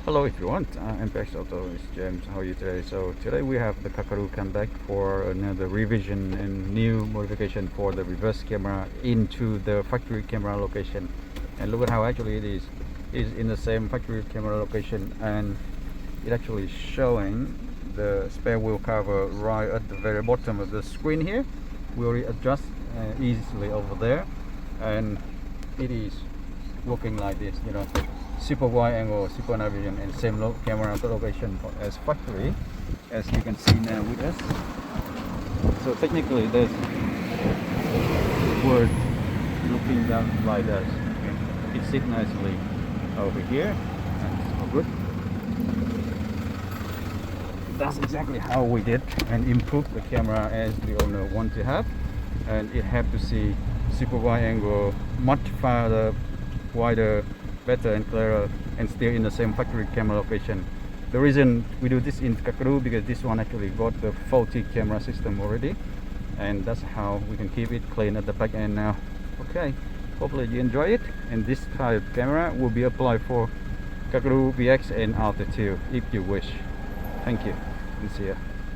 Hello everyone, MPX AUTOS, James. How are you today? So today we have the Kakadu come back for another revision and new modification for the reverse camera into the factory camera location. And look at how actually it is in the same factory camera location, and it actually showing the spare wheel cover right at the very bottom of the screen here. We already adjust easily over there, and it is looking like this, you know, super wide angle, super night vision, and same camera location as factory, as you can see now with us. So technically there's word looking down like that. It sits nicely over here, and it's all good. That's exactly how we did and improved the camera as the owner want to have, and it have to see super wide angle, much farther, wider, better and clearer, and still in the same factory camera location. The reason we do this in Kakadu because this one actually got the faulty camera system already, and that's how we can keep it clean at the back end now. Okay, hopefully you enjoy it, and this type of camera will be applied for Kakadu VX and Alta too if you wish. Thank you and see ya.